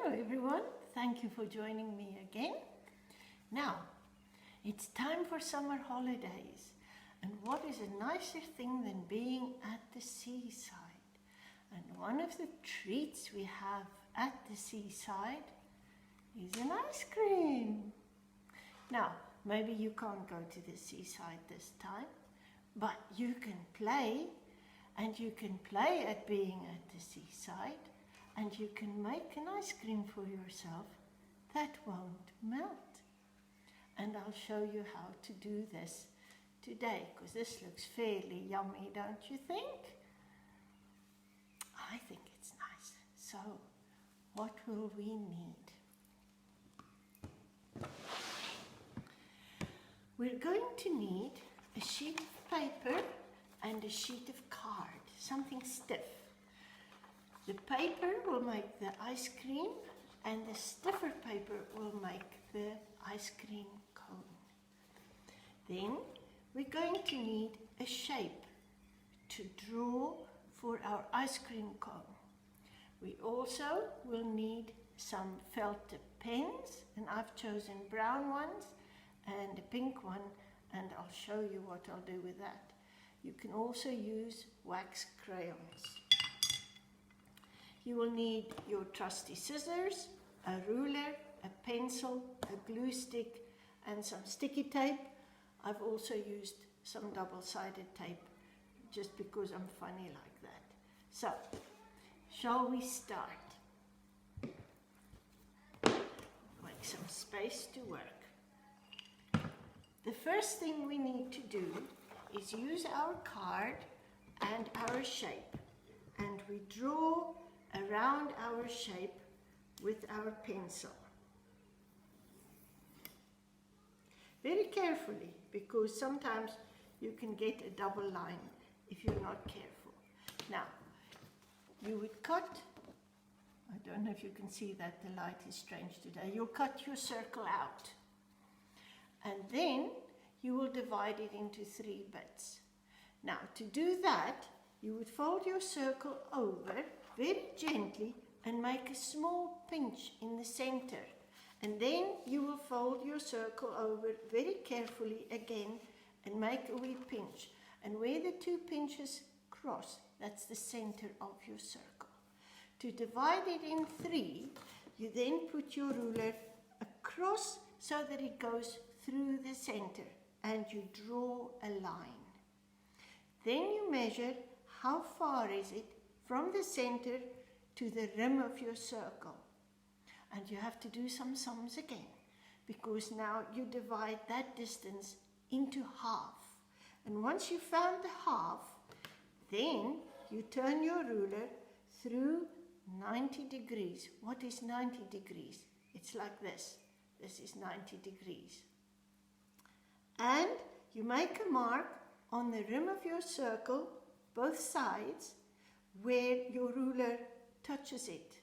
Hello everyone, thank you for joining me again. Now, it's time for summer holidays, and what is a nicer thing than being at the seaside? And one of the treats we have at the seaside is an ice cream. Now, maybe you can't go to the seaside this time, but you can play, and you can play at being at the seaside, and you can make an ice cream for yourself that won't melt. And I'll show you how to do this today, because this looks fairly yummy, don't you think? I think it's nice. So, what will we need? We're going to need a sheet of paper and a sheet of card, something stiff. The paper will make the ice cream, and the stiffer paper will make the ice cream cone. Then we're going to need a shape to draw for our ice cream cone. We also will need some felt tip pens, and I've chosen brown ones and a pink one, and I'll show you what I'll do with that. You can also use wax crayons. You will need your trusty scissors, a ruler, a pencil, a glue stick, and some sticky tape. I've also used some double-sided tape just because I'm funny like that. So, shall we start? Make some space to work. The first thing we need to do is use our card and our shape, and we draw around our shape with our pencil. Very carefully, because sometimes you can get a double line if you're not careful. Now, you would cut, I don't know if you can see that the light is strange today, you'll cut your circle out. And then you will divide it into 3 bits. Now, to do that, you would fold your circle over very gently and make a small pinch in the center. And then you will fold your circle over very carefully again and make a wee pinch. And where the 2 pinches cross, that's the center of your circle. To divide it in 3, you then put your ruler across so that it goes through the center, and you draw a line. Then you measure how far is it from the center to the rim of your circle. And you have to do some sums again, because now you divide that distance into half. And once you found the half, then you turn your ruler through 90 degrees. What is 90 degrees? It's like this. This is 90 degrees. And you make a mark on the rim of your circle, both sides, where your ruler touches it.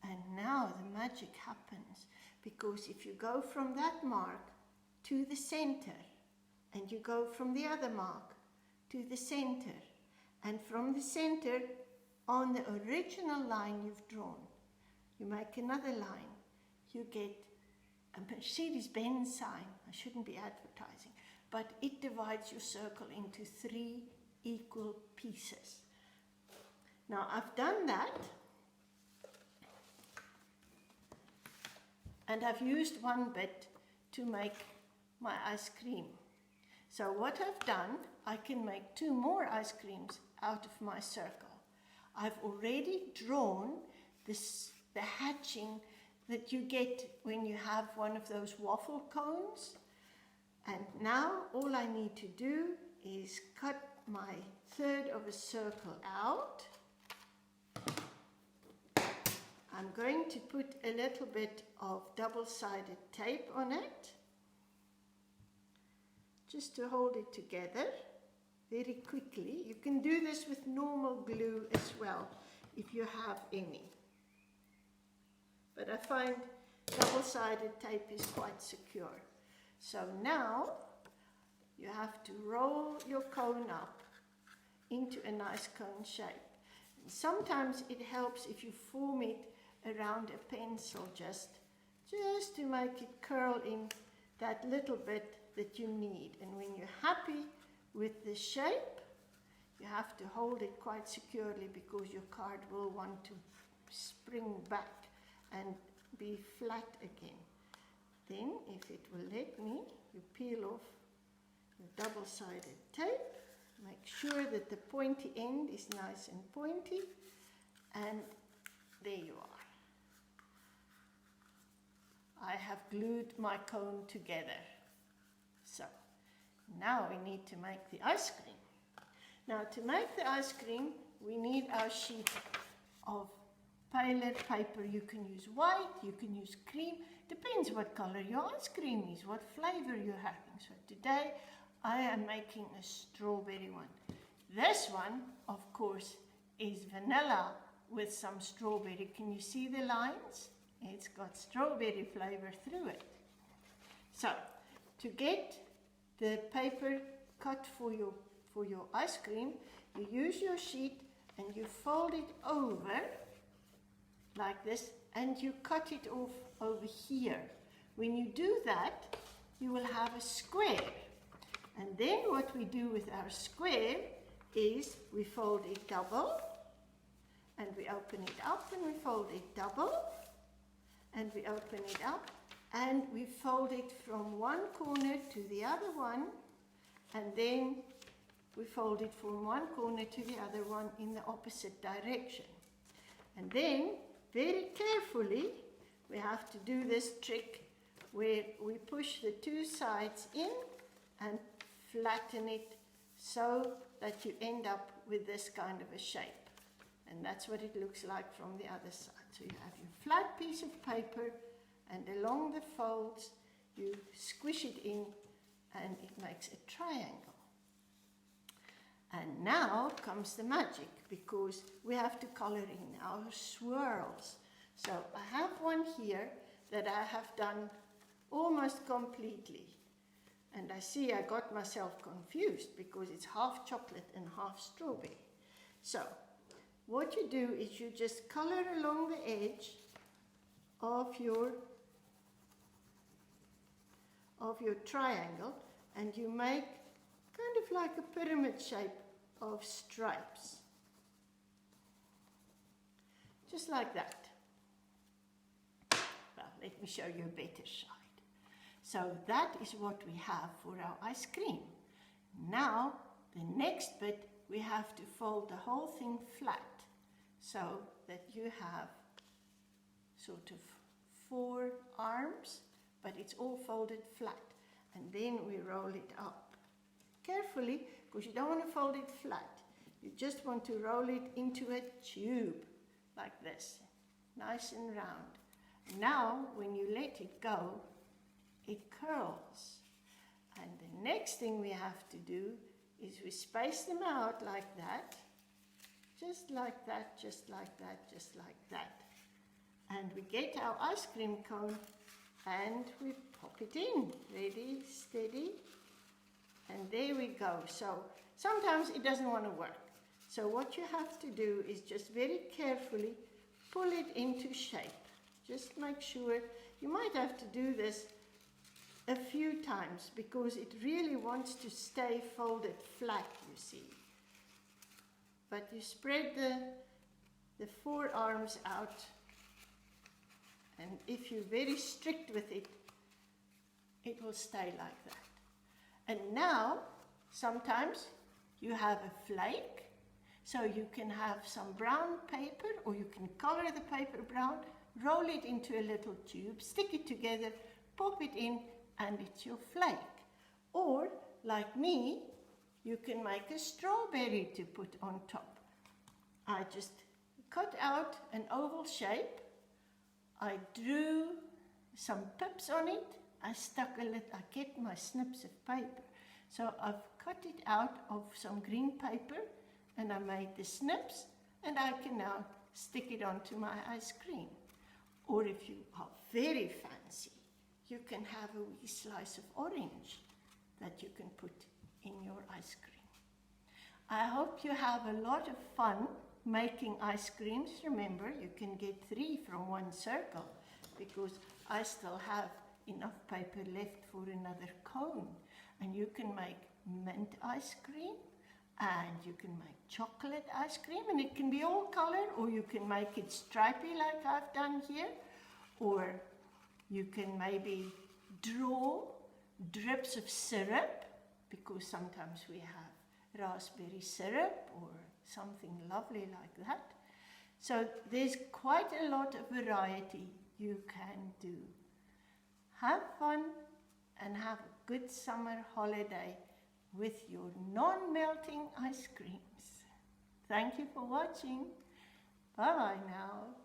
And now the magic happens, because if you go from that mark to the center, and you go from the other mark to the center, and from the center on the original line you've drawn, you make another line, you get a Mercedes-Benz sign. I shouldn't be advertising, but it divides your circle into 3 equal pieces. Now I've done that, and I've used 1 bit to make my ice cream. So what I've done, I can make 2 more ice creams out of my circle. I've already drawn the hatching that you get when you have one of those waffle cones. And now all I need to do is cut my 1/3 of a circle out. I'm going to put a little bit of double-sided tape on it, just to hold it together very quickly. You can do this with normal glue as well, if you have any. But I find double-sided tape is quite secure. So now you have to roll your cone up into a nice cone shape. And sometimes it helps if you form it around a pencil just to make it curl in that little bit that you need. And when you're happy with the shape, you have to hold it quite securely because your card will want to spring back and be flat again. Then, if it will let me, you peel off your double-sided tape. Make sure that the pointy end is nice and pointy, and there you are. I have glued my cone together. So, now we need to make the ice cream. Now, to make the ice cream, we need our sheet of paler paper. You can use white, you can use cream. Depends what color your ice cream is, what flavor you're having. So today, I am making a strawberry one. This one, of course, is vanilla with some strawberry. Can you see the lines? It's got strawberry flavor through it. So, to get the paper cut for your ice cream, you use your sheet and you fold it over like this, and you cut it off over here. When you do that, you will have a square. And then what we do with our square is we fold it double, and we open it up, and we fold it double, and we open it up, and we fold it from one corner to the other one, and then we fold it from one corner to the other one in the opposite direction. And then, very carefully, we have to do this trick where we push the two sides in and flatten it so that you end up with this kind of a shape. And that's what it looks like from the other side. So you have your flat piece of paper, and along the folds you squish it in, and it makes a triangle. And now comes the magic, because we have to color in our swirls. So I have one here that I have done almost completely. And I see I got myself confused because it's half chocolate and half strawberry. So what you do is you just color along the edge of your triangle, and you make kind of like a pyramid shape of stripes. Just like that. Well, let me show you a better side. So that is what we have for our ice cream. Now, the next bit, we have to fold the whole thing flat so that you have sort of 4 arms, but it's all folded flat. And then we roll it up. Carefully, because you don't want to fold it flat. You just want to roll it into a tube, like this, nice and round. Now, when you let it go, it curls. And the next thing we have to do is we space them out like that, just like that, just like that, just like that. And we get our ice cream cone and we pop it in. Ready, steady, and there we go. So sometimes it doesn't want to work. So what you have to do is just very carefully pull it into shape. Just make sure. You might have to do this a few times because it really wants to stay folded flat, you see. But you spread the 4 arms out, and if you're very strict with it, it will stay like that. And now, sometimes you have a flake, so you can have some brown paper, or you can color the paper brown, roll it into a little tube, stick it together, pop it in, and it's your flake. Or, like me, you can make a strawberry to put on top. I just cut out an oval shape, I drew some pips on it, I kept my snips of paper. So I've cut it out of some green paper, and I made the snips, and I can now stick it onto my ice cream. Or if you are very fancy, you can have a wee slice of orange that you can put in your ice cream. I hope you have a lot of fun making ice creams, remember, you can get 3 from one circle because I still have enough paper left for another cone. And you can make mint ice cream, and you can make chocolate ice cream, and it can be all color, or you can make it stripy like I've done here, or you can maybe draw drips of syrup, because sometimes we have raspberry syrup or something lovely like that. So there's quite a lot of variety you can do. Have fun and have a good summer holiday with your non-melting ice creams. Thank you for watching. Bye-bye now.